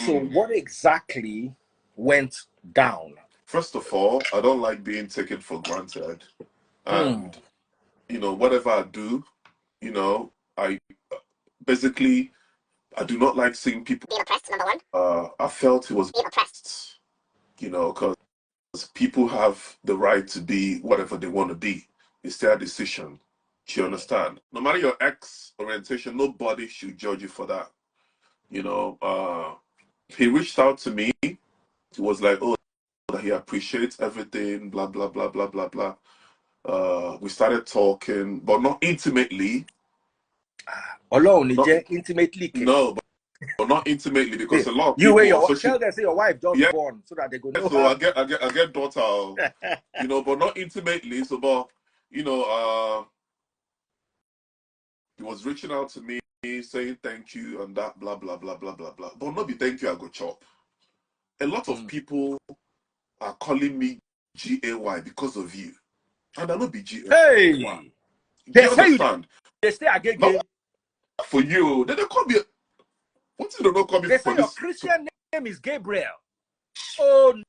So what exactly went down? First of all, I don't like being taken for granted. And, you know, whatever I do, you know, I basically, I do not like seeing people being oppressed, number one. I felt it was Being oppressed. you know, because people have the right to be whatever they want to be. It's their decision. Do you understand? No matter your ex orientation, nobody should judge you for that. You know, he reached out to me. He was like, oh, that he appreciates everything, blah, blah, blah, blah, blah, blah. We started talking, but not intimately. Intimately. No, but not intimately, because a lot of you people tell them say your wife just born so that they go know. So how... I get daughter, you know, but not intimately. So, but you know, he was reaching out to me saying thank you and that blah blah blah blah blah blah. But not be thank you, I go chop. A lot of people are calling me GAY because of you, and I not be GAY. Hey, they understand? They say again. For you, they don't call me. What's it? They don't call me. They say your Christian name is Gabriel. Oh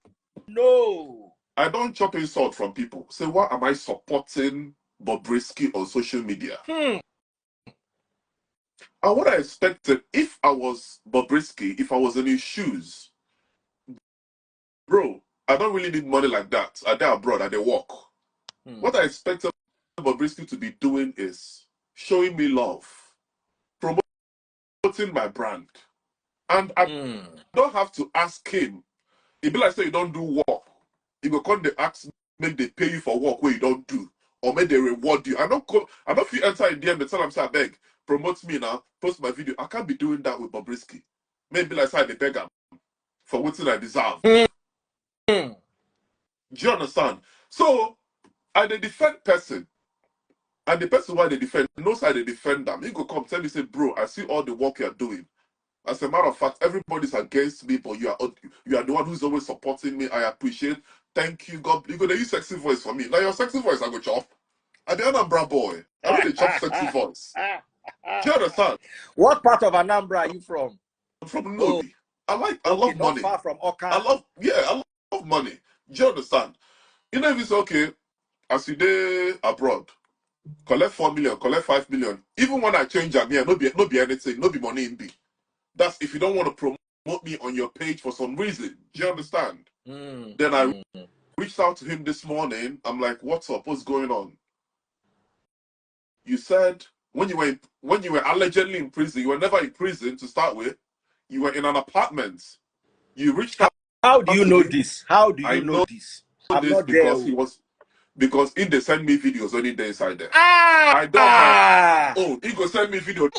no! I don't chop insult from people. Say, why am I supporting Bobrisky on social media? And what I expected, if I was Bobrisky, if I was in his shoes, bro, I don't really need money like that. I there abroad, I they work. What I expected Bobrisky to be doing is showing me love, promoting my brand. And I don't have to ask him. It be like say you don't do work. He go come they ask, make they pay you for work where you don't do, or make they reward you. I don't feel enter in DM and tell them say I beg, promote me now, post my video. I can't be doing that with Bobrisky. Maybe like say they beg him for what I deserve. Do you understand? So I the defend person, and the person why they defend knows how they defend them. He go come tell me say, bro, I see all the work you're doing. As a matter of fact, everybody's against me, but you are the one who's always supporting me. I appreciate. Thank you, God. You gonna use sexy voice for me. Now your sexy voice, I go chop. I the Anambra boy. I really chop sexy voice. Do you understand? What part of Anambra are you from? I'm from Nodi. I love money. Not far from Oka. I love money. Do you understand? You know if it's okay, as you day abroad, collect 4 million, collect 5 million. Even when I change am here, no be anything, no be money in be. That's if you don't want to promote me on your page for some reason. Do you understand? Then I reached out to him this morning. I'm like, what's up? What's going on? You said when you were allegedly in prison, you were never in prison to start with. You were in an apartment. You reached out. How do you know this? How do you know this? I'm not because there. Because if they send me videos only day inside there. I don't have. Oh, he go send me video.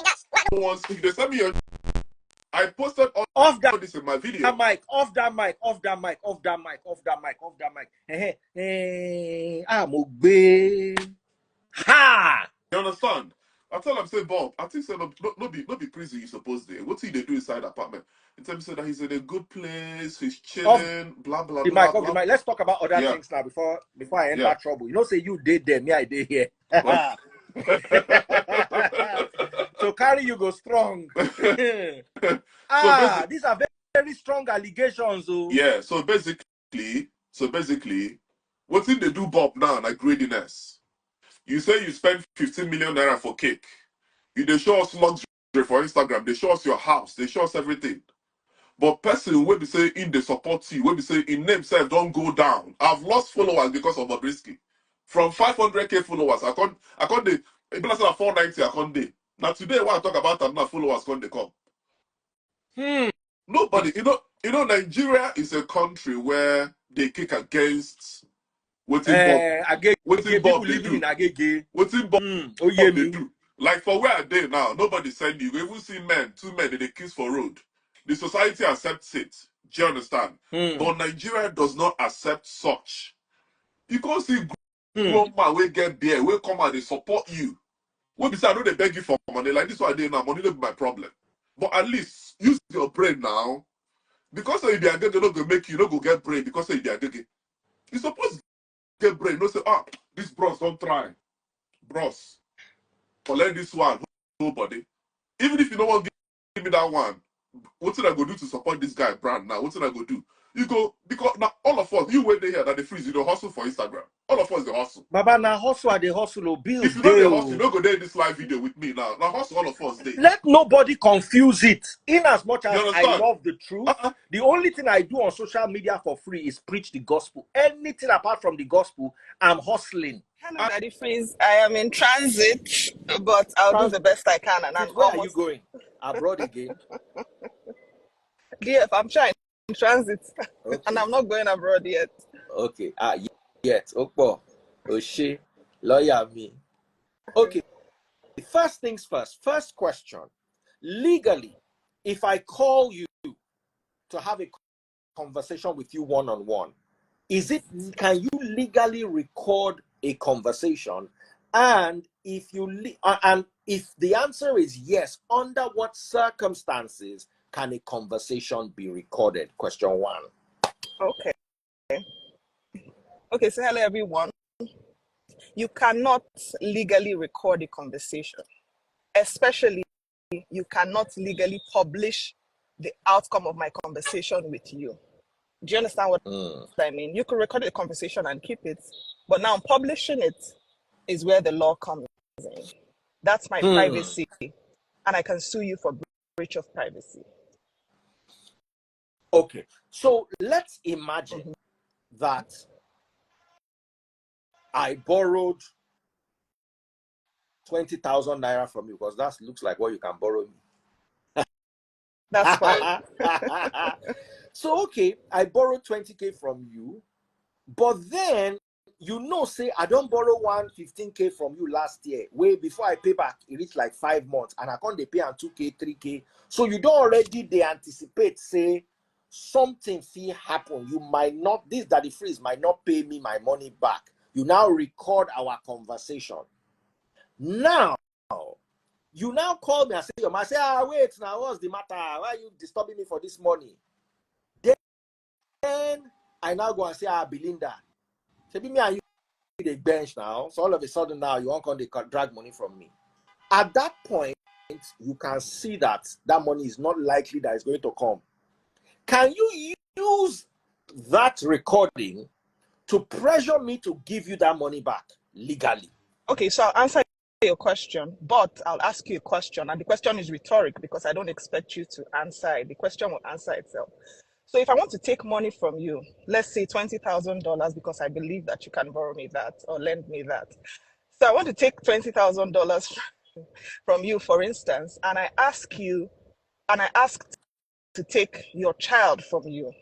Once if they send me your. I posted all this in my video. Off that mic. Ha! You understand? I tell him, say, Bob, I think say no be prison you supposed to. What they do inside the apartment? In terms of that he's in a good place, he's chilling, blah blah blah. The mic. Let's talk about other things now before I enter trouble. You know, say you did there, me I did here. So carry you go strong. These are very, very strong allegations. Oh. Yeah, so basically, what did they do, Bob, now, like greediness? You say you spend 15 million naira for cake. They show us luxury for Instagram. They show us your house. They show us everything. But person will be saying in the support you, will be saying in name self don't go down. I've lost followers because of Bobrisky. From 500k followers, I can't they. People say 490, I can't they. Now today, when I talk about that, now followers can't they come. Nobody, you know, Nigeria is a country where they kick against what Bob they do. Like for where are they now? Nobody send you. You even see two men they kiss for road. The society accepts it. Do you understand? But Nigeria does not accept such. You can't see grown man will get beer, will come and they support you. When be say I know they beg you for money, like this what I do now, money don't be my problem. But at least use your brain now. Because if you are good, they're not gonna make you not go get brain because if you are good. You're supposed to get brain, no say, this bros don't try. Bros. Collect this one, nobody. Even if you don't want to give me that one, what did I go do to support this guy brand now? What did I go do? You go, because now all of us, you went there here that they freeze, you don't hustle for Instagram. All of us they hustle. Baba, now hustle at the hustle, bills. If you know the hustle, you don't go there in this live video with me now. Now hustle all of us day. Let nobody confuse it. In as much as You I understand? love the truth, the only thing I do on social media for free is preach the gospel. Anything apart from the gospel, I'm hustling. Hello, Daddy Freeze. I am in transit, but I'll do the best I can. And I'm Where almost... are you going? Abroad again? DF, I'm trying in transit, Okay. and I'm not going abroad yet. Okay. Yet. Okpo. Oshé. Lawyer me. Okay. First things first. First question. Legally, if I call you to have a conversation with you one-on-one, can you legally record a conversation? And if the answer is yes, under what circumstances can a conversation be recorded? Question one. Okay, so hello everyone. You cannot legally record a conversation, especially you cannot legally publish the outcome of my conversation with you. Do you understand what I mean? You could record a conversation and keep it, but now publishing it is where the law comes in. That's my privacy, and I can sue you for breach of privacy. Okay, so let's imagine that I borrowed 20,000 naira from you, because that looks like what you can borrow me. That's fine. So, okay, I borrowed 20K from you, but then, say I don't borrow 15K from you last year. Way before I pay back, it reached like 5 months, and I can't pay on 2K, 3K. So you don't already anticipate, say, something fee happen. You might not, this Daddy Freeze might not pay me my money back. You now record our conversation. Now, you now call me and say, wait, now what's the matter? Why are you disturbing me for this money? Then I now go and say, Belinda, say me and you the bench now. So all of a sudden now you won't come to drag money from me. At that point, you can see that money is not likely that it's going to come. Can you use that recording to pressure me to give you that money back legally? Okay, so I'll answer your question, but I'll ask you a question, and the question is rhetoric because I don't expect you to answer it. The question will answer itself. So if I want to take money from you, let's say $20,000, because I believe that you can borrow me that or lend me that. So I want to take $20,000 from you, for instance, and I ask to take your child from you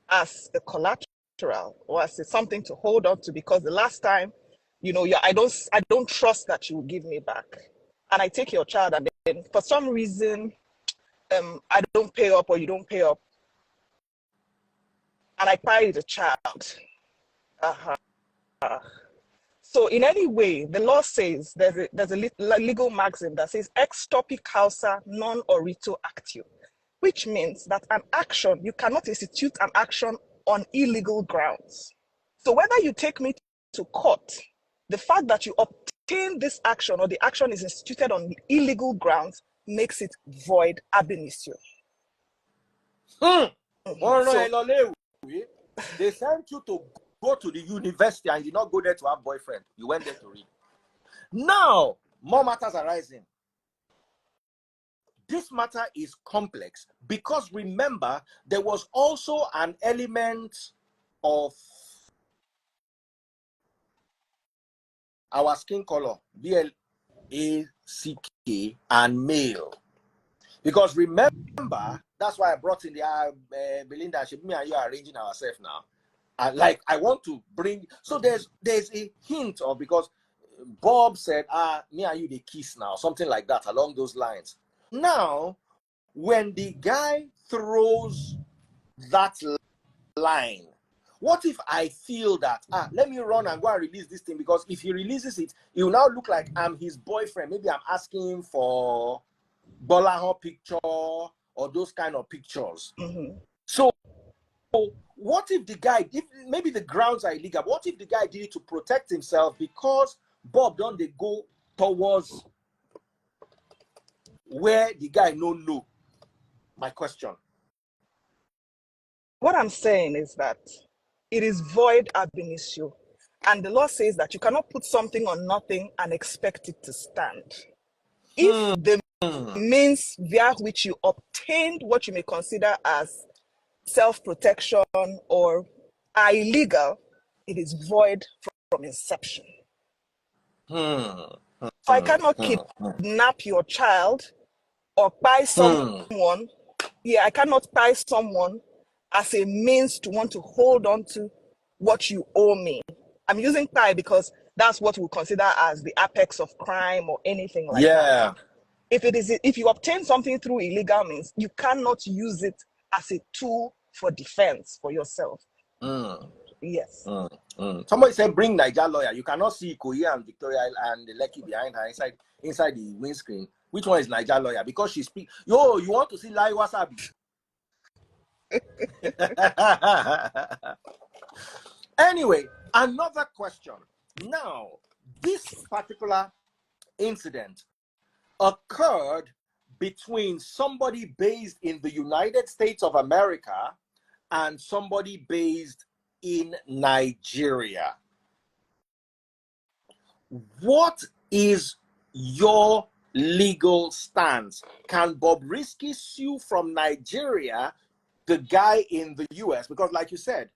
as a collateral or as something to hold on to, because the last time, I don't trust that you will give me back. And I take your child, and then for some reason, I don't pay up or you don't pay up, and I buy the child. So in any way, the law says there's a legal maxim that says ex topi causa non orito actio, which means that you cannot institute an action on illegal grounds. So whether you take me to court, the fact that you obtain this action or the action is instituted on illegal grounds makes it void ab initio. They sent you to go to the university and you did not go there to have boyfriend. You went there to read. Now, more matters are rising. This matter is complex because remember, there was also an element of our skin color, BLACK, and male. Because remember, that's why I brought in the Belinda, me and you are arranging ourselves now. Like I want to bring, so there's a hint of, because Bob said, me and you they kiss now, something like that along those lines. Now, when the guy throws that line, what if I feel that, let me run and go and release this thing, because if he releases it, it will now look like I'm his boyfriend. Maybe I'm asking for Bolaho picture or those kind of pictures. So what if the guy, maybe the grounds are illegal, what if the guy did it to protect himself because Bob don't they go towards where the guy no know? my question. What I'm saying is that it is void ab initio. And the law says that you cannot put something on nothing and expect it to stand. If the means via which you obtained what you may consider as self-protection or are illegal, it is void from inception. So I cannot kidnap your child or buy someone. Yeah, I cannot buy someone as a means to want to hold on to what you owe me. I'm using pie because that's what we consider as the apex of crime or anything like that. If you obtain something through illegal means, you cannot use it as a tool for defense for yourself. Yes. Somebody said bring Niger lawyer. You cannot see Korea and Victoria and the Lekki behind her inside the windscreen. Which one is Niger lawyer? Because she speaks. Yo, you want to see Lai Wasabi? Anyway, another question. Now, this particular incident occurred between somebody based in the United States of America and somebody based in Nigeria. What is your legal stance? Can Bobrisky sue from Nigeria the guy in the US? Because like you said,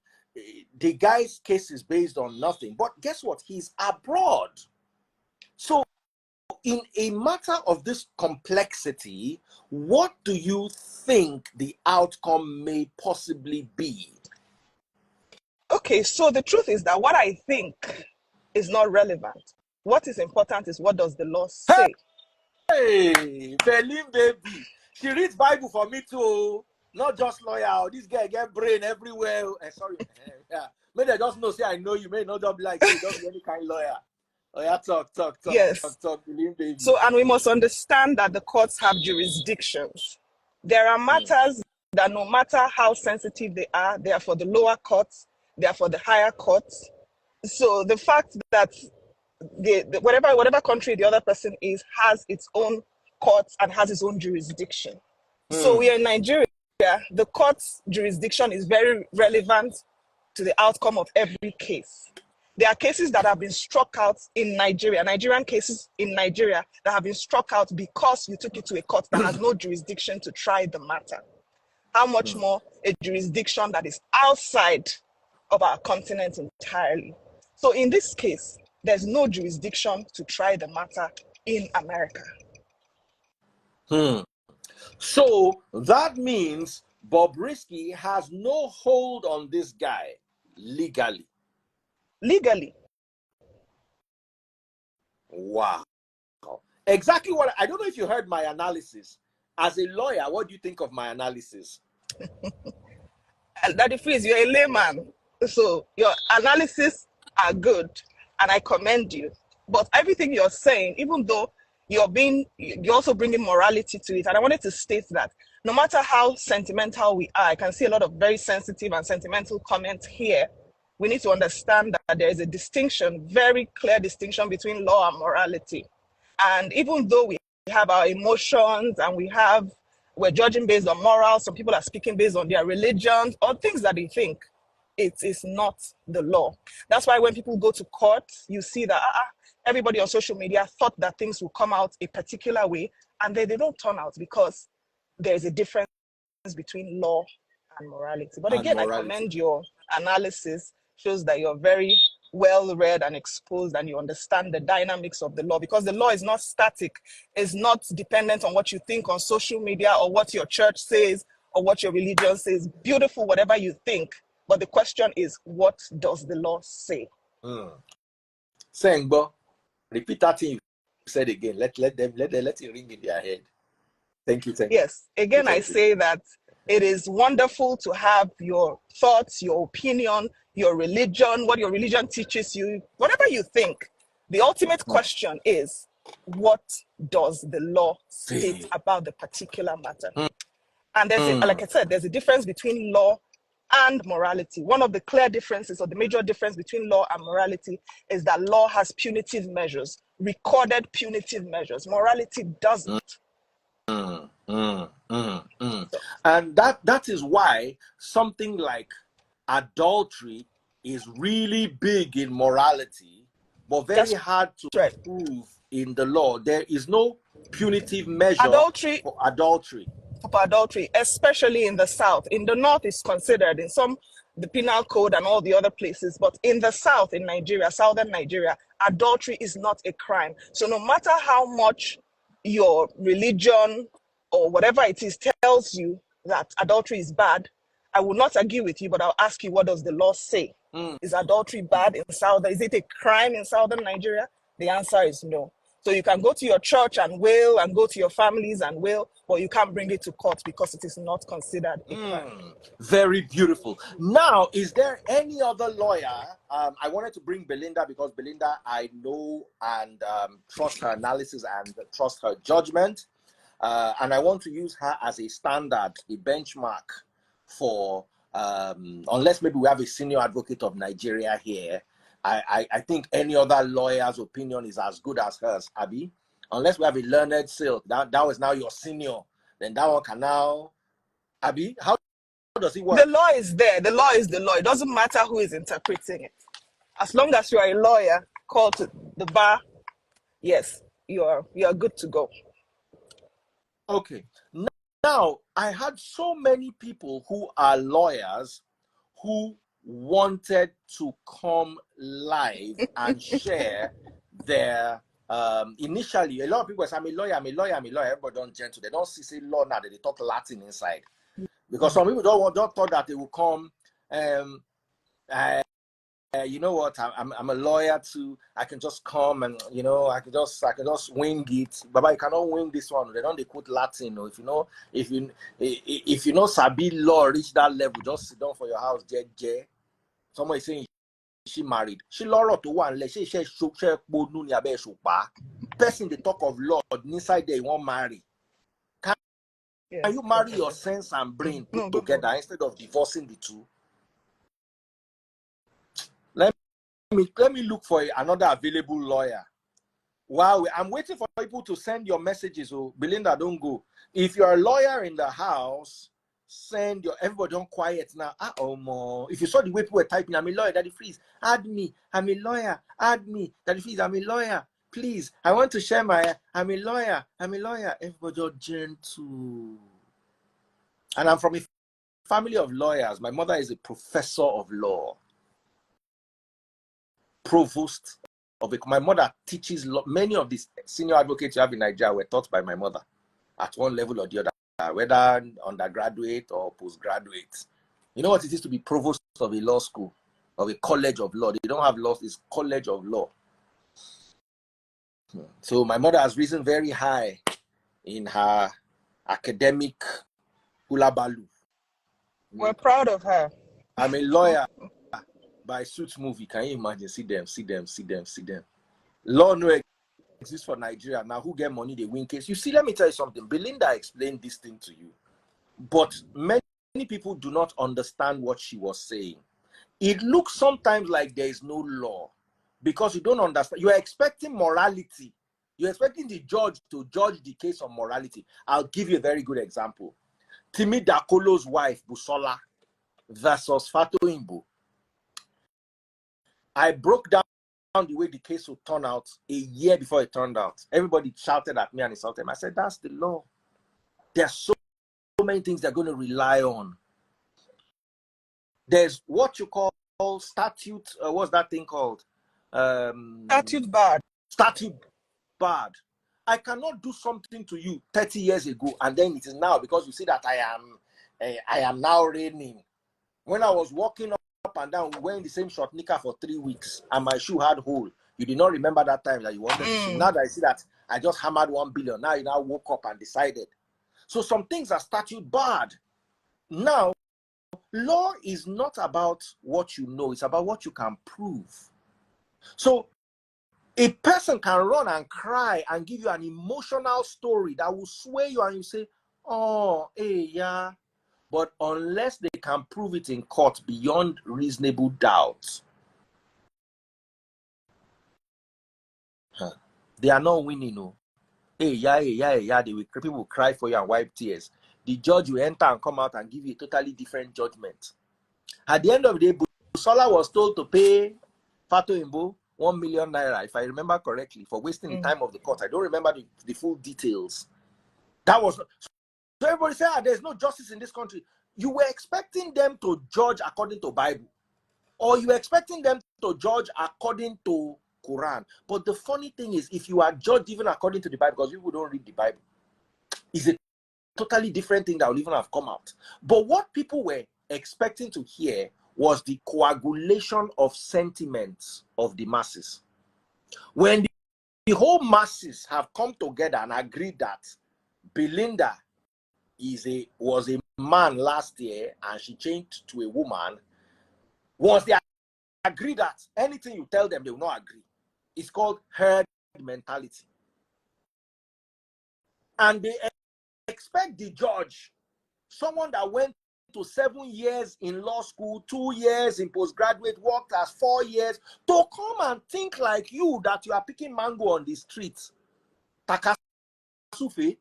the guy's case is based on nothing. But guess what? He's abroad. So in a matter of this complexity, what do you think the outcome may possibly be? Okay, so the truth is that what I think is not relevant. What is important is what does the law say? Hey, Berlin baby. She reads Bible for me too. Not just lawyer. This guy get brain everywhere. Sorry. Yeah. May they just know, say I know you. May not just be like, hey, don't be any kind of lawyer. Oh, yeah, talk, Yes. Berlin baby. So, and we must understand that the courts have jurisdictions. There are matters that no matter how sensitive they are for the lower courts, they are for the higher courts. So the fact that whatever country the other person is has its own courts and has its own jurisdiction. So we are in Nigeria. The court's jurisdiction is very relevant to the outcome of every case. There are cases that have been struck out in Nigeria, Nigerian cases in Nigeria that have been struck out because you took it to a court that has no jurisdiction to try the matter. How much more a jurisdiction that is outside of our continent entirely? So in this case, there's no jurisdiction to try the matter in America. So that means Bobrisky has no hold on this guy legally. Legally. Wow. Exactly what I don't know if you heard my analysis. As a lawyer, what do you think of my analysis? Daddy Freeze, you're a layman. So your analysis are good and I commend you. But everything you're saying, even though you're also bringing morality to it. And I wanted to state that no matter how sentimental we are, I can see a lot of very sensitive and sentimental comments here. We need to understand that there is a distinction, very clear distinction between law and morality. And even though we have our emotions and we're judging based on morals, some people are speaking based on their religions or things that they think, it is not the law. That's why when people go to court, you see that everybody on social media thought that things will come out a particular way, and they don't turn out because there's a difference between law and morality. But again, I commend your analysis, shows that you're very well read and exposed and you understand the dynamics of the law, because the law is not static, it's not dependent on what you think on social media or what your church says or what your religion says. Beautiful, whatever you think. But the question is, what does the law say? Saying, repeat that thing you said again. Let it ring in their head. Thank you. Yes. Again, I say that it is wonderful to have your thoughts, your opinion, your religion, what your religion teaches you, whatever you think. The ultimate question is, what does the law state about the particular matter? And like I said, there's a difference between law and morality. One of the clear differences, or the major difference between law and morality, is that law has punitive measures, recorded punitive measures. Morality doesn't. And that is why something like adultery is really big in morality, but very hard to prove in the law. There is no punitive measure for adultery. Especially in the South. In the North, it's considered in the penal code and all the other places, but in the South, in Nigeria, southern Nigeria, adultery is not a crime. So no matter how much your religion or whatever it is tells you that adultery is bad, I will not argue with you, but I'll ask you, what does the law say? Is adultery bad in Southern? Is it a crime in Southern Nigeria? The answer is no. So you can go to your church and wail and go to your families and wail, but you can't bring it to court because it is not considered a crime. Very beautiful. Now, is there any other lawyer? I wanted to bring Belinda because Belinda, I know and trust her analysis and trust her judgment. And I want to use her as a standard, a benchmark for, unless maybe we have a senior advocate of Nigeria here, I think any other lawyer's opinion is as good as hers, Abby. Unless we have a learned silk, that was now your senior, then that one can now, Abby, how does it work? The law is there. The law is the law. It doesn't matter who is interpreting it. As long as you are a lawyer called to the bar, yes, you are good to go. Okay. Now, I had so many people who are lawyers who wanted to come live and share their initially. A lot of people say, I'm a lawyer. Everybody don't gentle. They don't see law now. They talk Latin inside. Because some people don't thought that they will come you know what, I'm a lawyer too. I can just come and I can just wing it. Baba, you cannot wing this one. They don't quote Latin. Or if you know Sabi law reach that level, just sit down for your house, JJ. Someone is saying she married. She law to one let she person they talk of law inside they won't marry. Can you marry your sense and brain put together instead of divorcing the two? Let me look for another available lawyer. Wow, I'm waiting for people to send your messages. Oh, Belinda, don't go. If you're a lawyer in the house, send your. Everybody don't quiet now. If you saw the way people were typing, I'm a lawyer, Daddy, please add me. I'm a lawyer. Add me, Daddy, please. I'm a lawyer. Please, I want to share my. I'm a lawyer. Everybody are gentle. And I'm from a family of lawyers. My mother is a professor of law. Provost of it. My mother teaches law. Many of these senior advocates you have in Nigeria were taught by my mother at one level or the other, whether undergraduate or postgraduate. You know what it is to be provost of a law school, of a college of law. They don't have law, it's college of law. So my mother has risen very high in her academic hula baloo. We're proud of her. I'm a lawyer by Suits movie. Can you imagine? See them. Law no exists for Nigeria. Now who get money, they win case. You see, let me tell you something. Belinda explained this thing to you. But many people do not understand what she was saying. It looks sometimes like there is no law because you don't understand. You are expecting morality. You're expecting the judge to judge the case on morality. I'll give you a very good example. Timi Dakolo's wife, Busola, versus Fatou Imbu. I broke down the way the case would turn out a year before it turned out. Everybody shouted at me and insulted me. I said, that's the law. There's so many things they're going to rely on. There's what you call statute. What's that thing called? Statute barred. Statute barred. I cannot do something to you 30 years ago and then it is now because you see that I am now reigning. When I was walking up and down, wearing the same short knicker for 3 weeks and my shoe had hole. You did not remember that time that you wanted to see. Now that I see that I just hammered 1 billion, now you now woke up and decided. So some things are statute barred. Now, law is not about what you know, it's about what you can prove. So a person can run and cry and give you an emotional story that will sway you and you say, oh, hey, yeah. But unless they can prove it in court beyond reasonable doubt, they are not winning. No. yeah. People will cry for you and wipe tears. The judge will enter and come out and give you a totally different judgment. At the end of the day, Busola was told to pay Fato Imbo 1 million naira, if I remember correctly, for wasting the time of the court. I don't remember the full details. That was so everybody said, there's no justice in this country. You were expecting them to judge according to Bible, or you were expecting them to judge according to Quran. But the funny thing is, if you are judged even according to the Bible, because people don't read the Bible, is a totally different thing that will even have come out. But what people were expecting to hear was the coagulation of sentiments of the masses. When the whole masses have come together and agreed that Belinda was a man last year and she changed to a woman, once they agree that anything you tell them, they will not agree. It's called herd mentality. And they expect the judge, someone that went to 7 years in law school, 2 years in postgraduate, worked as 4 years, to come and think like you, that you are picking mango on the streets, takasufe,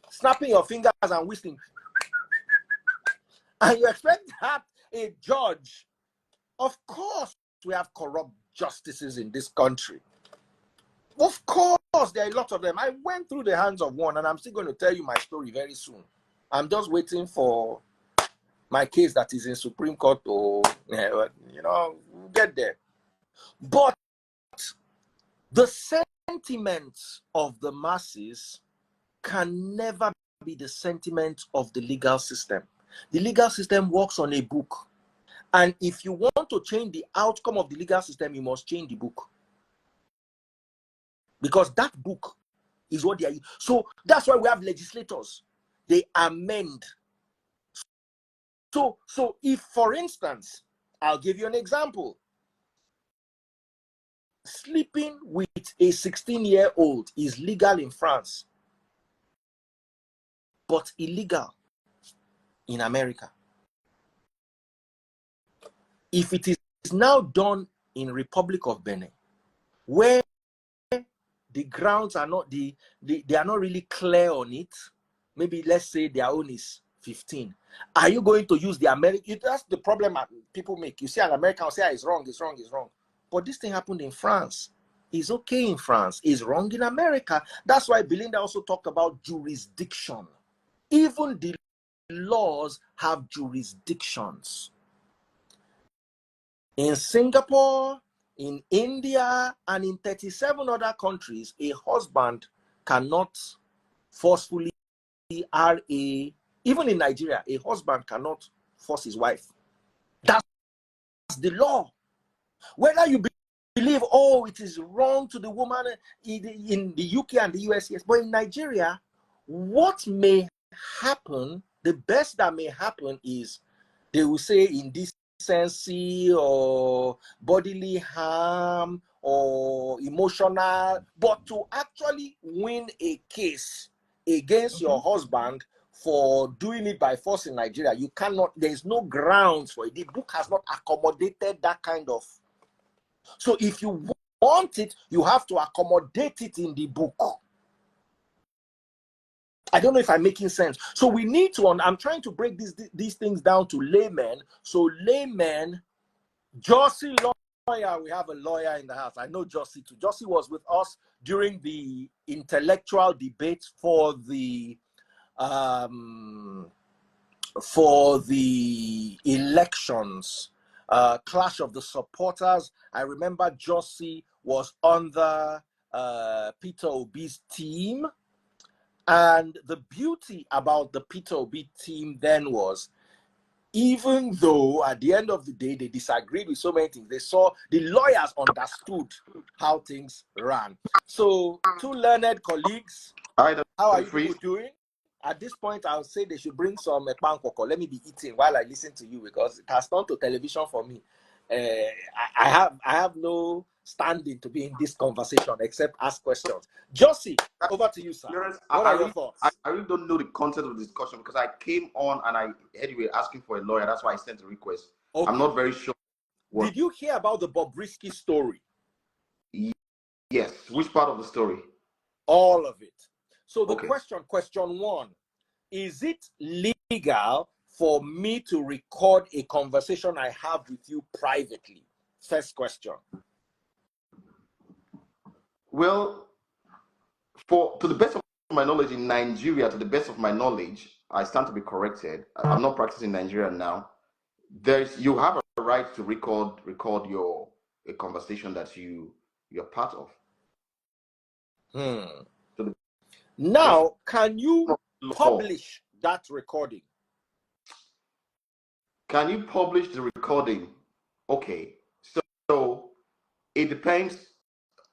snapping your fingers and whistling, and you expect that a judge. Of course we have corrupt justices in this country. Of course there are a lot of them. I went through the hands of one, and I'm still going to tell you my story very soon. I'm just waiting for my case that is in Supreme Court to, we'll get there. But the sentiments of the masses can never be the sentiment of the legal system. The legal system works on a book. And if you want to change the outcome of the legal system, you must change the book. Because that book is what they are. So that's why we have legislators. They amend. So if, for instance, I'll give you an example. Sleeping with a 16-year-old is legal in France, but illegal in America. If it is now done in Republic of Benin, where the grounds are not they are not really clear on it, maybe let's say their own is 15. Are you going to use the American? That's the problem people make. You see an American will say, it's wrong. But this thing happened in France. It's okay in France. It's wrong in America. That's why Belinda also talked about jurisdiction. Even the laws have jurisdictions. In Singapore, in India, and in 37 other countries, a husband cannot forcefully even in Nigeria, a husband cannot force his wife. That's the law. Whether you believe, it is wrong to the woman in the UK and the US, yes, but in Nigeria, what may happen, the best that may happen is they will say indecency or bodily harm or emotional, but to actually win a case against your husband for doing it by force in Nigeria, you cannot, there's no grounds for it. The book has not accommodated that kind of. So if you want it, you have to accommodate it in the book. I don't know if I'm making sense. So we need to, I'm trying to break these things down to laymen. So laymen, Josie lawyer, we have a lawyer in the house. I know Josie too. Josie was with us during the intellectual debate for the elections, clash of the supporters. I remember Josie was on the Peter Obi's team. And the beauty about the Peter Obi team then was, even though at the end of the day they disagreed with so many things, they saw the lawyers understood how things ran. So, two learned colleagues, how are you people doing? At this point, I would say they should bring some pankoko. Let me be eating while I listen to you, because it has turned to television for me. I have no standing to be in this conversation except ask questions. Josie, over to you, sir. What are your thoughts? I really don't know the content of the discussion, because I came on and I heard you were asking for a lawyer. That's why I sent a request. Okay. I'm not very sure. Did you hear about the Bobrisky story? Yes. Which part of the story? All of it. So the question one, is it legal for me to record a conversation I have with you privately? First question. Well, to the best of my knowledge in Nigeria, to the best of my knowledge, I stand to be corrected. I'm not practicing Nigeria now. You have a right to record a conversation that you're part of. Now, can you publish that recording? Can you publish the recording? Okay. So it depends.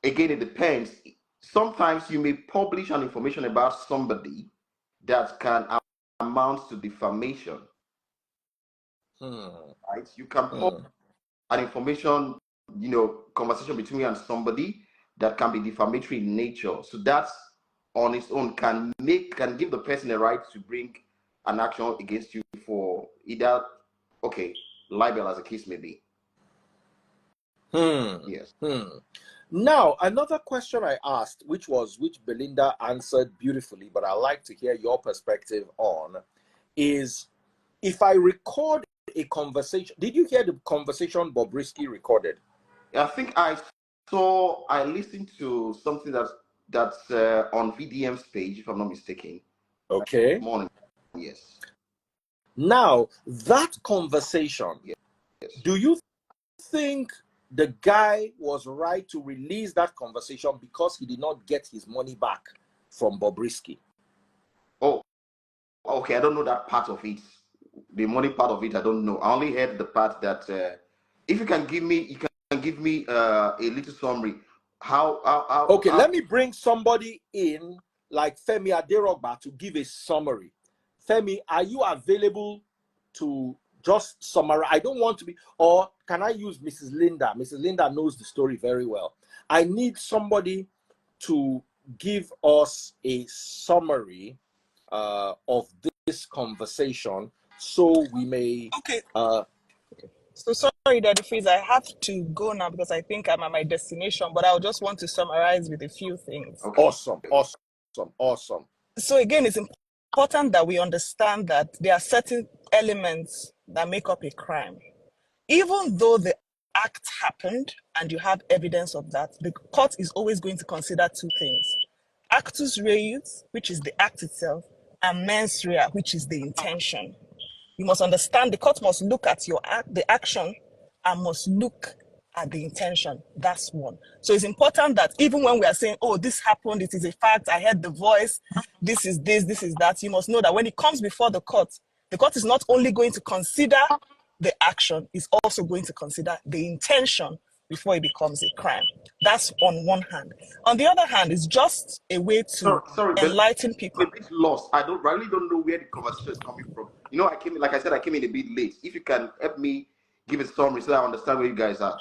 Again, it depends. Sometimes you may publish an information about somebody that can amount to defamation. Right? You can publish an information, conversation between you and somebody that can be defamatory in nature. So that's on its own can give the person a right to bring an action against you for either libel, as the case may be. Yes. Now, another question I asked, which Belinda answered beautifully, but I'd like to hear your perspective on, is if I record a conversation, did you hear the conversation Bobrisky recorded? I think I listened to something that's on VDM's page, if I'm not mistaken. Okay. Morning. Yes. Now, that conversation, yes. Do you think the guy was right to release that conversation because he did not get his money back from Bobrisky? Oh, okay. I don't know that part of it. The money part of it, I don't know. I only heard the part that if you can give me a little summary. Okay, let me bring somebody in like Femi Aderogba to give a summary. Femi, are you available to just summarize? I don't want to be, or can I use Mrs. Linda? Mrs. Linda knows the story very well. I need somebody to give us a summary of this conversation so we may... Okay. So sorry, Daddy Freeze, I have to go now because I think I'm at my destination, but I'll just want to summarize with a few things. Okay. Awesome. So again, it's important that we understand that there are certain elements that make up a crime. Even though the act happened and you have evidence of that, the court is always going to consider two things. Actus reus, which is the act itself, and mens rea, which is the intention. You must understand the court must look at the action and must look at the intention. That's one. So it's important that even when we are saying, oh, this happened, it is a fact, I heard the voice, this is that, you must know that when it comes before the court is not only going to consider the action, it's also going to consider the intention before it becomes a crime. That's on one hand. On the other hand, it's just a way to enlighten people. I'm a bit lost. I really don't know where the conversation is coming from. I came in a bit late. If you can help me give a summary so I understand where you guys are.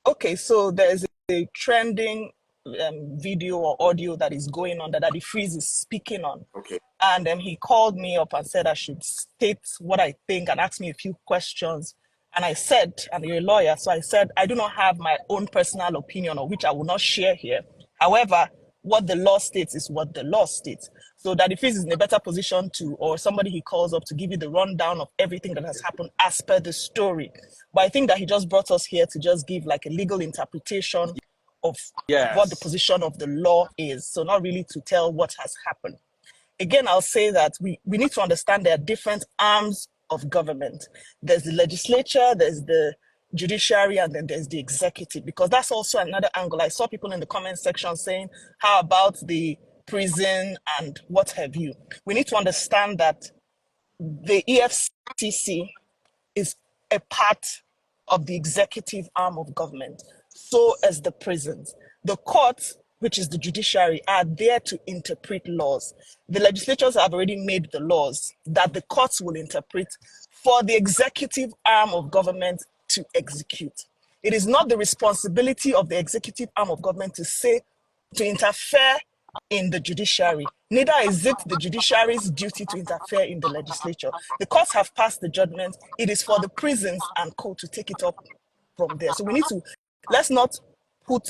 Okay, so there's a trending video or audio that is going on that Daddy Freeze is speaking on. Okay. And he called me up and said I should state what I think and ask me a few questions. And I said, and you're a lawyer, so I said, I do not have my own personal opinion, or which I will not share here. However, what the law states is what the law states. So Daddy Freeze is in a better position or somebody he calls up to give you the rundown of everything that has happened as per the story. But I think that he just brought us here to just give like a legal interpretation of what the position of the law is. So not really to tell what has happened. Again, I'll say that we need to understand there are different arms of government. There's the legislature, there's the judiciary, and then there's the executive, because that's also another angle. I saw people in the comment section saying, how about the prison and what have you? We need to understand that the EFCC is a part of the executive arm of government. So as the prisons. The courts, which is the judiciary, are there to interpret laws. The legislatures have already made the laws that the courts will interpret for the executive arm of government to execute. It is not the responsibility of the executive arm of government to interfere in the judiciary. Neither is it the judiciary's duty to interfere in the legislature. The courts have passed the judgment. It is for the prisons and co to take it up from there. So let's not put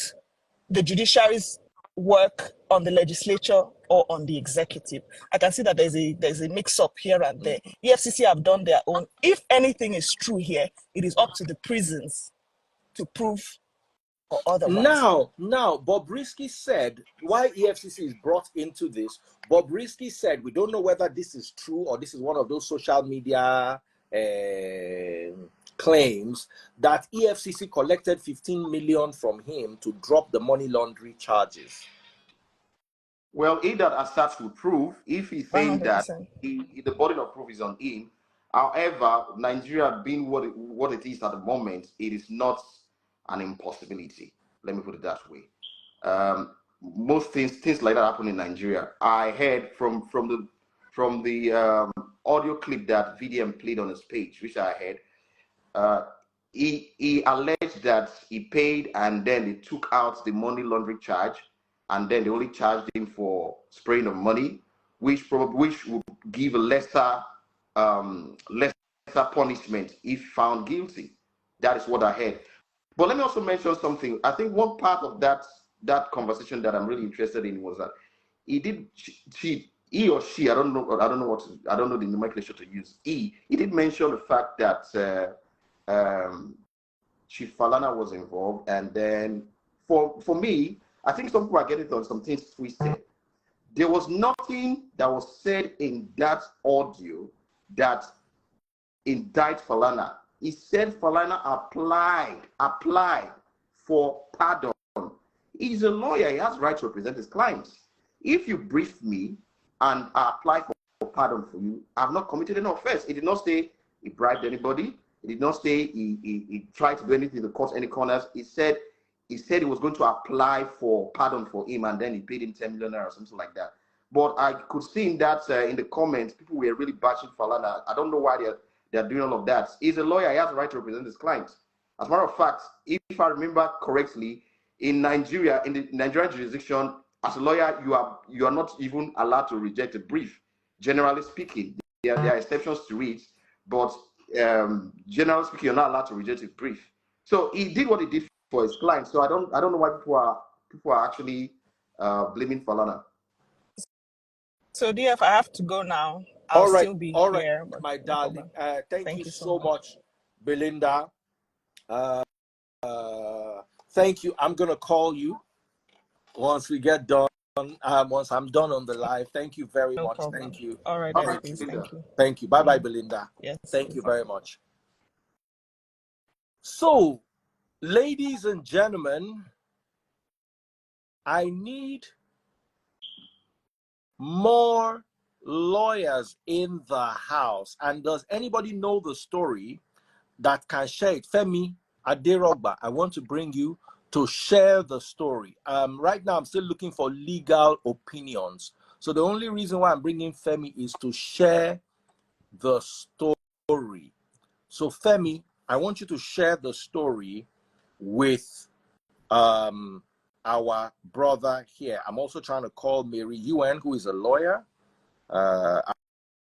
the judiciary's work on the legislature or on the executive. I can see that there's a mix-up here and there. EFCC have done their own. If anything is true here, it is up to the prisons to prove or otherwise. Now, Bobrisky said, why EFCC is brought into this, Bobrisky said, we don't know whether this is true or this is one of those social media claims that EFCC collected 15 million from him to drop the money laundering charges. Well, if that as such will prove, if he's saying 100%. That the burden of proof is on him. However, Nigeria being what it is at the moment, it is not an impossibility. Let me put it that way. Most things like that happen in Nigeria. I heard from the audio clip that VDM played on his page, which I heard. He alleged that he paid and then they took out the money laundering charge, and then they only charged him for spraying of money, which would give a lesser punishment if found guilty. That is what I heard. But let me also mention something. I think one part of that conversation that I'm really interested in was that he or she, I don't know the nomenclature to use. He did mention the fact that Chief Falana was involved, and then for me, I think some people are getting on some things twisted. There was nothing that was said in that audio that indict Falana. He said Falana applied for pardon. He's a lawyer. He has right to represent his clients. If you brief me and I apply for pardon for you, I've not committed any offense. He did not say he bribed anybody. He did not say he tried to do anything to cut any corners. He said he was going to apply for pardon for him, and then he paid him 10 million or something like that. But I could see in that in the comments, people were really bashing Falana. I don't know why they're doing all of that. He's a lawyer. He has the right to represent his clients. As a matter of fact, if I remember correctly, in Nigeria, in the Nigerian jurisdiction, as a lawyer, you are not even allowed to reject a brief. Generally speaking, there are exceptions to it, but generally speaking, you're not allowed to reject a brief. So he did what he did for his clients. So I don't know why people are actually blaming Falana. So DF, I have to go now. I'll still be here. But my darling. Thank you so much, Belinda. Thank you. I'm gonna call you once we get done. Once I'm done on the live. Thank you very much. Problem. Thank you. All right, please. Thank you. Thank you. Bye, Belinda. Yes. Thank you very much. So, ladies and gentlemen, I need more lawyers in the house. And does anybody know the story that can share it? Femi Aderogba, I want to bring you to share the story. Right now, I'm still looking for legal opinions. So the only reason why I'm bringing Femi is to share the story. So Femi, I want you to share the story with our brother here. I'm also trying to call Mary UN, who is a lawyer. And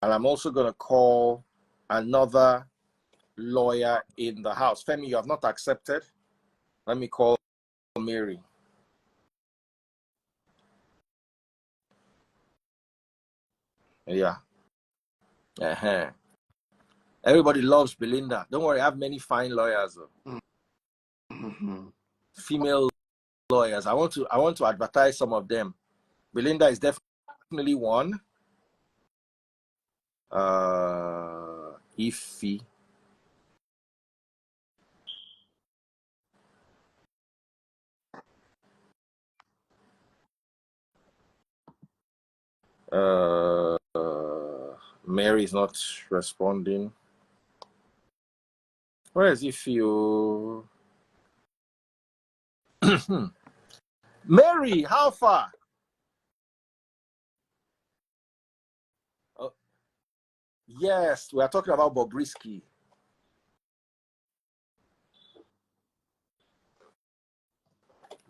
I'm also going to call another lawyer in the house. Femi, you have not accepted. Let me call Mary. Yeah. Everybody loves Belinda. Don't worry, I have many fine lawyers. Female lawyers. I want to advertise some of them. Belinda is definitely one. Ify. Mary is not responding. Where is Ify? Mary, how far? Yes, we are talking about Bobrisky.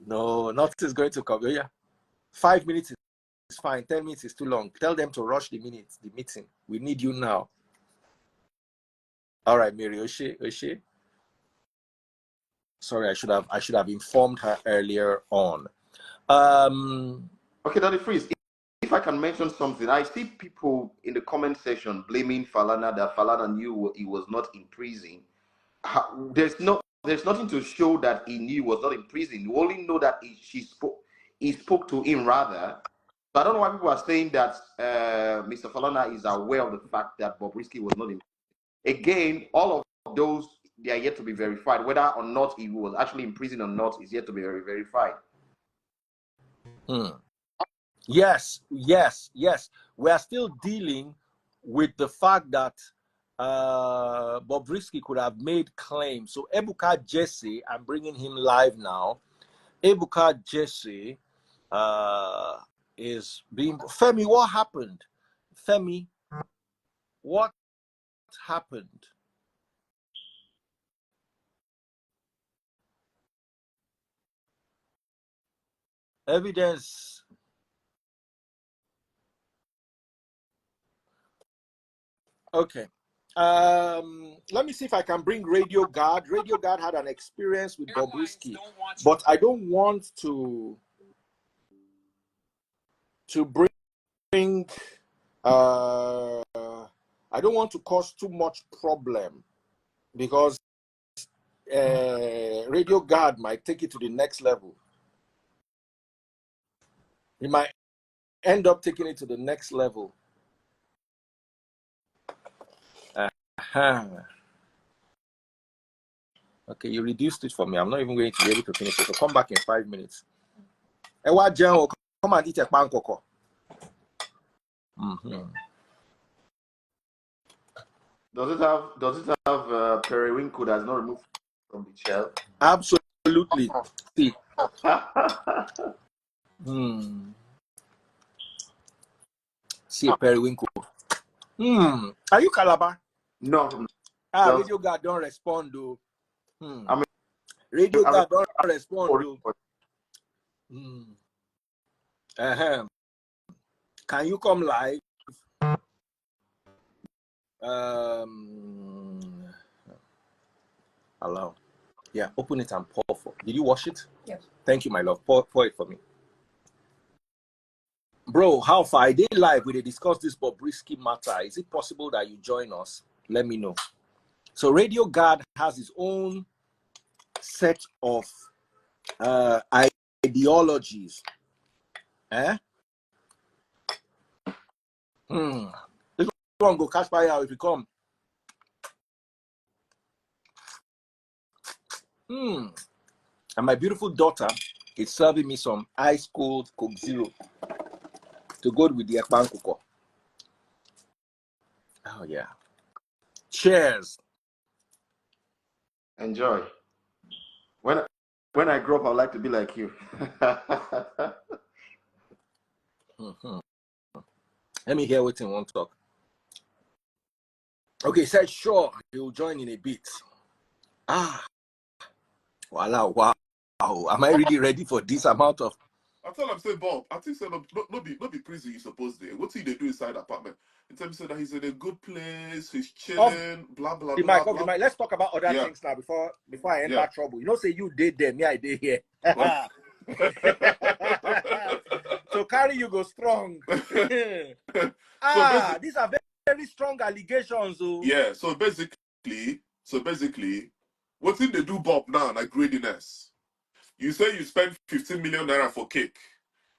No, nothing is going to come. Yeah, 5 minutes is fine. 10 minutes is too long. Tell them to rush the meeting. We need you now. All right, Mary, Oshé. Sorry, I should have informed her earlier on. Okay, Daddy Freeze, if I can mention something, I see people in the comment section blaming Falana that Falana knew he was not in prison. There's nothing to show that he knew he was not in prison. You only know that he spoke to him rather. So I don't know why people are saying that Mr. Falana is aware of the fact that Bobrisky was not in. Again, all of those, they are yet to be verified. Whether or not he was actually in prison or not is yet to be verified. Yes. We are still dealing with the fact that Bobrisky could have made claims. So Ebuka Jesse, I'm bringing him live now. Ebuka Jesse is being... Femi, what happened? Femi, what happened? Evidence. Okay. Let me see if I can bring Radio Guard. Radio Guard had an experience with Bobrisky, but I don't want to bring I don't want to cause too much problem, because Radio Guard might take it to the next level. He might end up taking it to the next level. Okay, you reduced it for me. I'm not even going to be able to finish it. So come back in 5 minutes. Come and eat a pankoko. Does it have periwinkle that's not removed from the shell? Absolutely. See. See a periwinkle. Are you Calabar? No. Radio Guard don't respond though. Radio Guard don't respond though. Can you come live? Hello. Yeah, open it and pour for. Did you wash it? Yes. Thank you, my love. Pour it for me. Bro, how far? I did live when they discuss this Bobrisky matter. Is it possible that you join us? Let me know. So Radio Guard has its own set of ideologies. This one go catch fire if you come. And my beautiful daughter is serving me some ice cold Coke Zero to go with the ekpan koko. Oh yeah. Cheers. Enjoy. When I grow up, I'd like to be like you. Let me hear what you want to talk. Okay, said sure, he'll join in a bit. Wow. Am I really ready for this amount of... I tell him, say, Bob, I think so, no be prison you supposed to. What's he they do inside apartment? In terms of that he's in a good place, he's chilling, blah, blah, blah, blah. Let's talk about other things now before I enter trouble. You know, say you did them, I did here. So carry you go strong. These are very, very strong allegations. Yeah, so basically, what's in they do Bob now, like greediness? You say you spend 15 million naira for cake.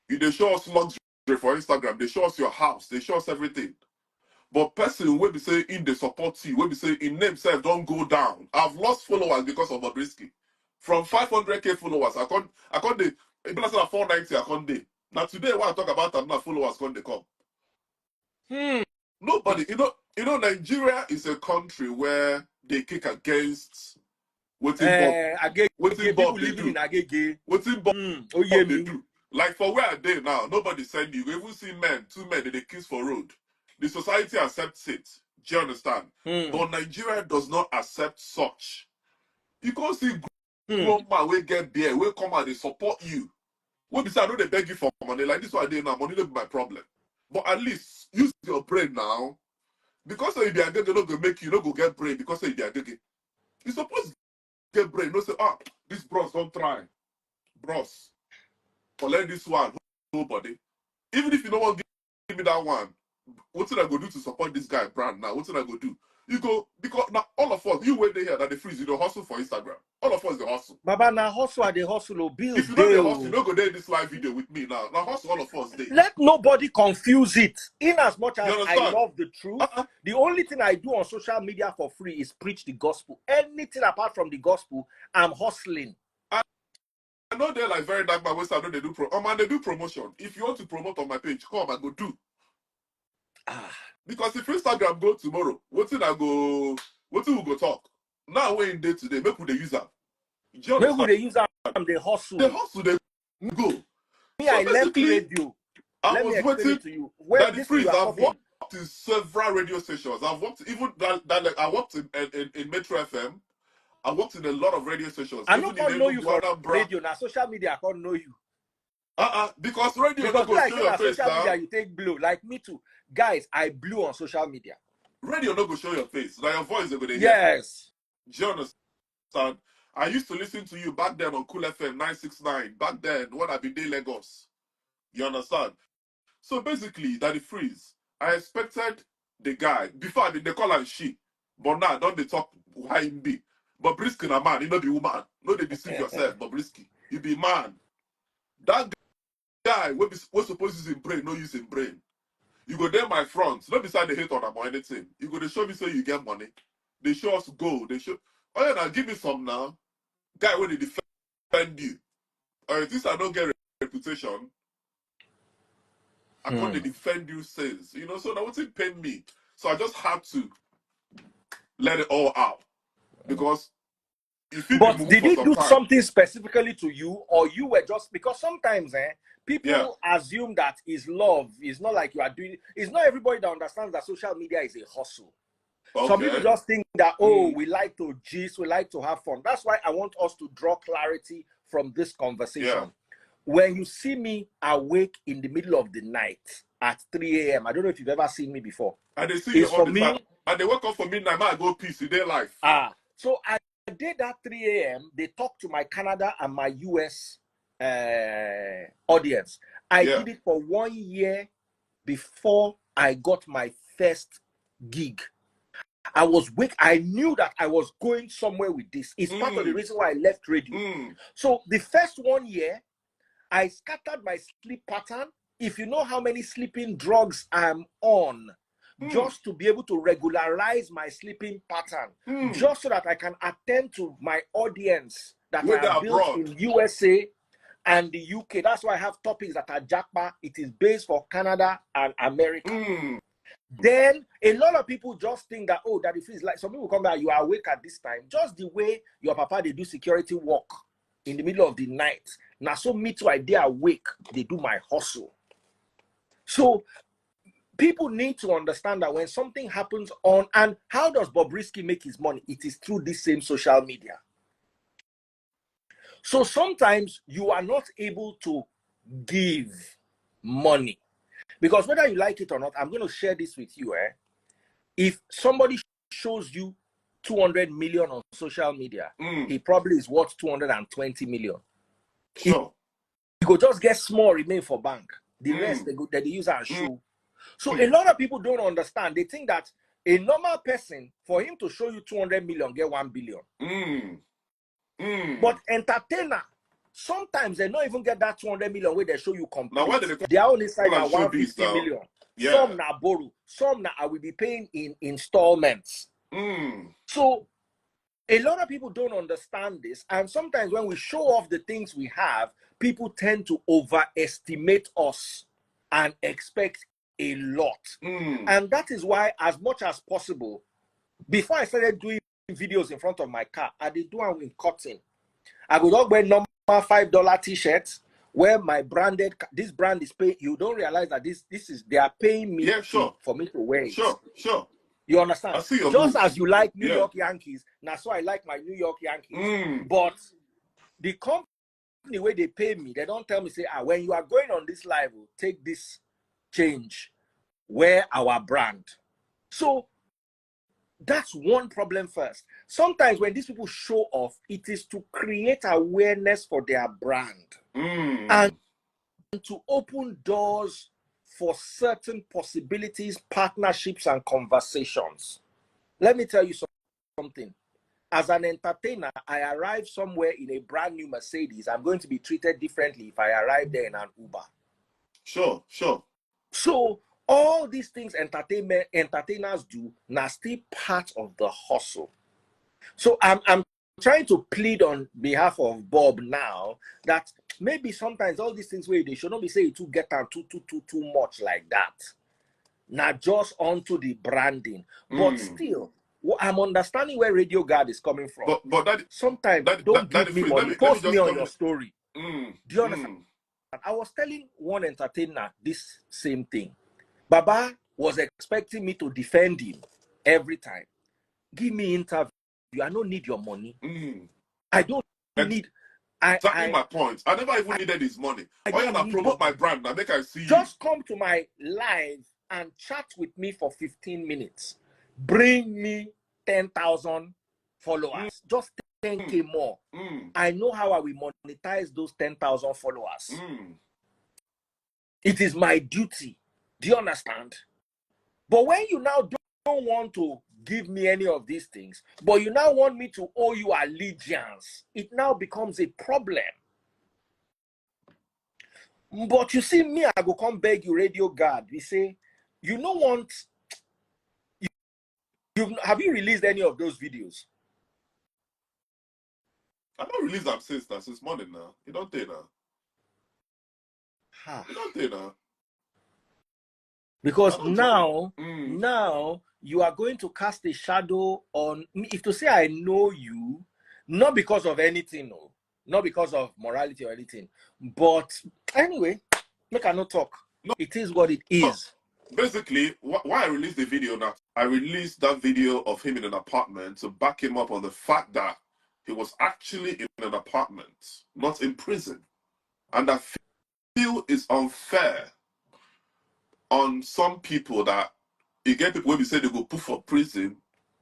They show us luxury for Instagram. They show us your house. They show us everything. But person will be saying in the support you, will be saying in name self don't go down. I've lost followers because of Bobrisky. From 500k followers, I can't the it be like 490 I can't day. Now today when I talk about I'm not followers can't they come. Nobody, you know, Nigeria is a country where they kick against what's in Bob they do. What's in Bob they do. Like for where are they now? Nobody send you. We even see two men they kiss for road. The society accepts it. Do you understand? But Nigeria does not accept such. You can't see grown man will get beer, will come and they support you. What besides, I know they beg you for money. Like this what I do now, money don't be my problem. But at least use your brain now. Because if they are good, they don't go make you not go get brain because if they are good. You're supposed to get brain. Don't say, this bros don't try. Bros. collect this one, nobody. Even if you don't want to give me that one, what did I go do to support this guy brand now? What did I go do? You go, because now all of us, you wait there here that they freeze, you don't hustle for Instagram. All of us they hustle. Baba, now hustle at the hustle, bills. If you know the hustle, you don't go there in this live video with me now. Now hustle all of us day. Let nobody confuse it. In as much as I love the truth, the only thing I do on social media for free is preach the gospel. Anything apart from the gospel, I'm hustling. I know they're like very dark, but I know they do they do promotion. If you want to promote on my page, come and go do. Because if Instagram go tomorrow, what we go talk? Now we're in day today, make who they use them. Make who they use them, they hustle. They hustle, they go. Me, so I left radio. I was waiting to you. Where that the freeze, I've worked in several radio stations. I've worked even that I worked in Metro FM. I worked in a lot of radio stations. I don't know you for radio. Now social media, I can't know you. Because radio not go show your face. Social media, you take blue. Like me too. Guys, I blew on social media. Radio not go show your face. Now your voice is going to hear. Yes. Do you understand? I used to listen to you back then on Cool FM 969. Back then, when I been in Lagos. You understand? So basically, that the freeze. I expected the guy, before they call him she, but now don't they talk why him be. Bobrisky na man, you know be woman. No, they deceive yourself, Bobrisky. You be man. That guy, we're supposed to use his brain, no use his brain. You go there my front, not beside the hate on them or anything. You go to show me so you get money. They show us gold. They show, oh yeah, now give me some now. Guy, when they defend you. Or this I don't get reputation. I can't defend you says. You know, so that wouldn't pain me. So I just had to let it all out. Because if you did he do something specifically to you, or you were just because sometimes people assume that is love. It's not like you are doing. It's not everybody that understands that social media is a hustle. Okay. Some people just think that we like to gist, we like to have fun. That's why I want us to draw clarity from this conversation. Yeah. When you see me awake in the middle of the night at 3 a.m., I don't know if you've ever seen me before. And they see you all the time. And they wake up for midnight, I go peace in their life. So I did that 3 a.m. They talked to my Canada and my US audience. I did it for 1 year before I got my first gig. I was weak. I knew that I was going somewhere with this. It's part of the reason why I left radio. So the first 1 year, I scattered my sleep pattern. If you know how many sleeping drugs I'm on, just to be able to regularize my sleeping pattern, just so that I can attend to my audience that I built in USA and the UK. That's why I have topics that are Jackpa. It is based for Canada and America. Then a lot of people just think that, that it feels like some people come back, you are awake at this time. Just the way your papa, they do security work in the middle of the night. Now, so me too, I dey awake, they do my hustle. So people need to understand that when something happens on, and how does Bobrisky make his money? It is through this same social media. So sometimes you are not able to give money. Because whether you like it or not, I'm going to share this with you. If somebody shows you 200 million on social media, he probably is worth 220 million. Sure. You go just get small remain for bank. The rest they use and show. So a lot of people don't understand. They think that a normal person, for him to show you 200 million, get 1 billion. But entertainer, sometimes they don't even get that 200 million where they show you complete. Now, why they are only inside at 150 million. Yeah. Some na borrow, some na I will be paying in installments. So a lot of people don't understand this, and sometimes when we show off the things we have, people tend to overestimate us and expect a lot. And that is why, as much as possible, before I started doing videos in front of my car, I did do them in cotton. I would not wear normal $5 t-shirts where my branded, this brand is paying. You don't realize that this is, they are paying me for me to wear it. Sure. You understand? I see your Just as you like New York Yankees, now so I like my New York Yankees. But the company where they pay me, they don't tell me, say, when you are going on this live, take this change, wear our brand. So that's one problem first. Sometimes when these people show off, it is to create awareness for their brand. And to open doors for certain possibilities, partnerships, and conversations. Let me tell you something. As an entertainer, I arrive somewhere in a brand new Mercedes. I'm going to be treated differently if I arrive there in an Uber. Sure. So all these things entertainers do now still part of the hustle. So I'm trying to plead on behalf of Bob now that maybe sometimes all these things where they should not be saying to get on too much like that. Not just onto the branding, but still, I'm understanding where Radio Guard is coming from. But that sometimes don't give me money. Post me on your story. Do you understand? I was telling one entertainer this same thing. Baba was expecting me to defend him every time. Give me interview. I don't need your money. I don't need. Exactly my point. I never even needed his money. Why not promote my brand? Now make I see just you. Come to my live and chat with me for 15 minutes. Bring me 10,000 followers. Just 10K more. I know how I will monetize those 10,000 followers. It is my duty. Do you understand? But when you now don't want to give me any of these things, but you now want me to owe you allegiance, it now becomes a problem. But you see, me, I go come beg you, Radio Guard. We say, you don't want. Have you released any of those videos? I don't release them since morning now. You don't take now. You don't take now. Because now you are going to cast a shadow on me. If to say I know you, not because of anything, no, not because of morality or anything, but anyway, make I not talk. No, it is what it is. Basically, why I released the video now, I released that video of him in an apartment to back him up on the fact that he was actually in an apartment, not in prison. And I feel it's unfair on some people that you get people when we say they go put for prison,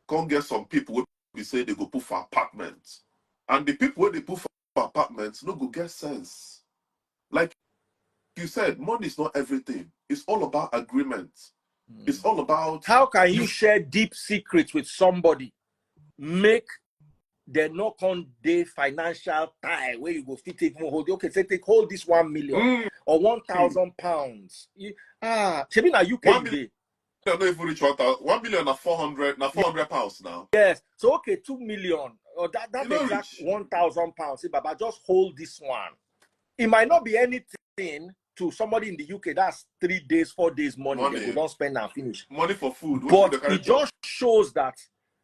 can't get some people when we say they go put for apartments. And the people when they put for apartments, no go get sense. Like you said, money is not everything. It's all about agreements. It's all about how can you share deep secrets with somebody, make the knock on day financial tie where you go fit take hold. Okay, say take hold this 1 million or 1,000 pounds. Shebi na UK 1 million. Not even reach 1 million na 400 pounds now. Yes. So okay, 2 million or that exact 1,000 pounds. See, Baba, just hold this one. It might not be anything to somebody in the UK. That's 3 days, 4 days money. They will not spend and finish. Money for food. But it just shows that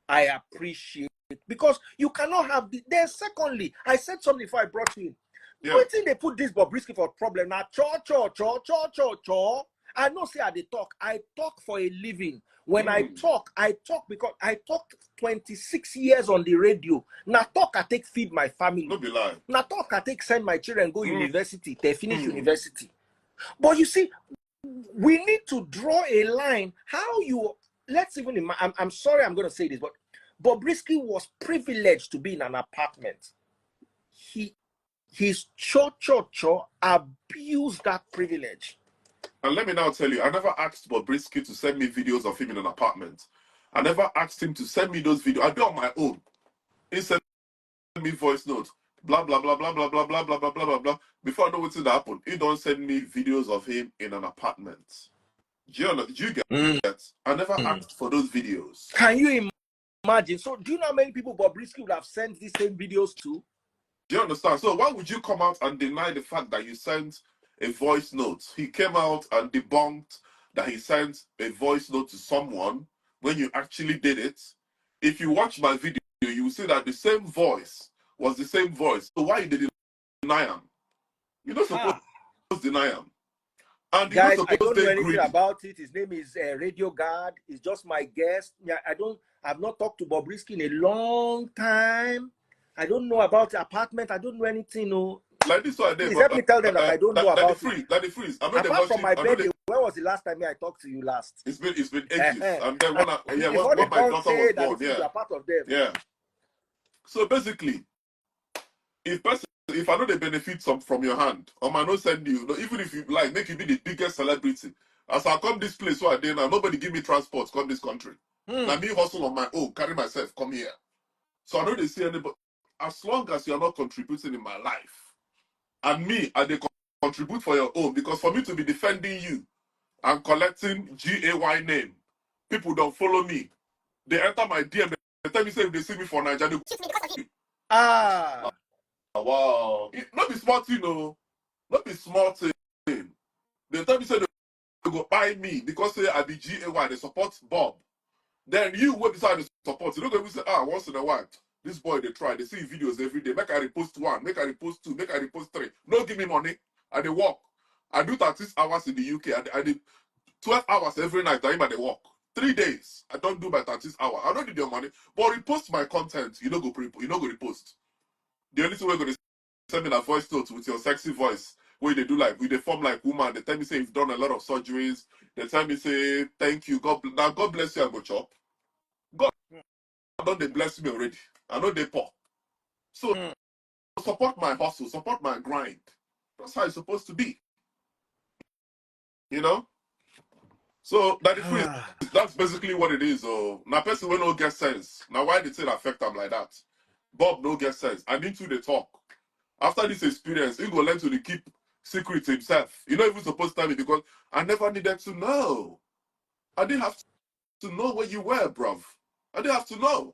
I appreciate it because you cannot have the. Then secondly, I said something before I brought you in. Yeah. Waiting they put this Bobrisky for problem now. Cho. I know say I they talk. I talk for a living. When I talk because I talked 26 years on the radio. Now talk I take feed my family. No be lie. Now talk I take send my children go university. They finish university. But you see, we need to draw a line. How you let's even imagine. I'm sorry I'm going to say this, but Bobrisky was privileged to be in an apartment. His cho abused that privilege. And let me now tell you, I never asked Bobrisky to send me videos of him in an apartment. I never asked him to send me those videos. I do on my own. He sent me voice notes. Blah, blah, blah, blah, blah, blah, blah, blah, blah, blah, blah, blah. Before I know what's going to happen, he don't send me videos of him in an apartment. Do you get that? I never asked for those videos. Can you imagine? So do you know how many people Bobrisky would have sent these same videos to? Do you understand? So why would you come out and deny the fact that you sent a voice note? He came out and debunked that he sent a voice note to someone when you actually did it. If you watch my video, you will see that the same voice was the same voice. So why did you deny him? You're not supposed to deny him. And guys, I don't know anything about it. His name is Radio Guard. He's just my guest. Yeah, I've not talked to Bobrisky in a long time. I don't know about the apartment. I don't know anything. No. Like this one, please help me tell them that I don't know about it. That the freeze. Apart from my birthday, when was the last time I talked to you last? It's been ages. And then when my daughter was born, you're part of them. Yeah. So basically, if if I know they benefit some from your hand, or I no send you, even if you like, make you be the biggest celebrity. As I come this place where I did now, nobody give me transport, come this country. Now me hustle on my own, carry myself, come here. So I know they see anybody. As long as you're not contributing in my life, and me, I they contribute for your own, because for me to be defending you and collecting GAY name, people don't follow me. They enter my DM, they tell me say if they see me for Nigeria, Ah. wow. Not be smart, you know. Not be smart thing. They tell me say they go buy me because say I be GAY, they support Bob. Then you will decide to support. You don't go say, once in a while, this boy they try, they see videos every day. Make I repost 1, make I repost 2, make I repost 3. No give me money. I they work. I do 36 hours in the UK. I did 12 hours every night. I they work. 3 days. I don't do my 36 hours. I don't need your money. But repost my content. You don't go repost. The only thing we're going to send me a voice note with your sexy voice, where they do like, we they form like woman. They tell me say you've done a lot of surgeries. They tell me say thank you. God bless you. I go chop. God don't they bless me already. I know they poor. So support my hustle, support my grind. That's how it's supposed to be. You know? So that that's basically what it is. Oh, now person will not get sense. Now why did it affect them like that? Bob no get sense. I need to they talk. After this experience, he go learn to keep secrets himself. You're not even supposed to tell me because I never needed to know. I didn't have to know where you were, bruv. I didn't have to know.